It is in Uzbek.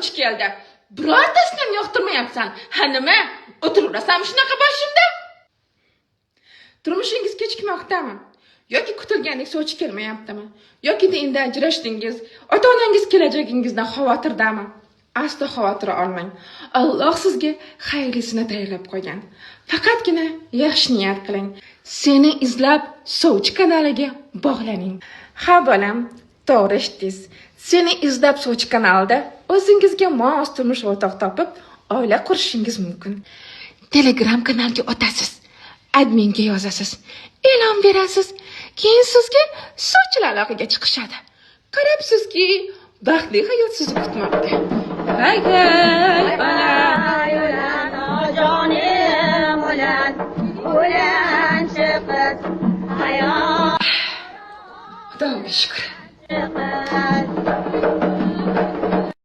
sovchi keldi. Birortasini ham yoqtirmayapsan. Ha nima? O'tiraverasanmi shunaqa boshimda? Turmushingiz kechikmoqdami? Yoki kutilgandek sovchi kelmayaptimi? Yoki endi ajrashdingiz, ota-onangiz kelajagingizdan xavotirdami? Aslo xavotir olmang. Alloh sizga xayrlisini tayyorlab qo'ygan. Faqatgina yaxshi niyat qiling. Seni izlab sovchi kanaliga bog'laning. Ha bolam, to'g'ri eshitdingiz. Seni izlab sovchi kanalida o'zingizga mos turmush o'rtoq topib, oila qurishingiz mumkin. Telegram kanalga o'tasiz. Adminga yozasiz. E'lon berasiz. Keyin sizga sovchilar aloqaga chiqishadi. Qarabsizki, baxtli hayot sizni kutmoqda. Hay hay baland jonim ulan chiqib hayot. Xudoga shukr.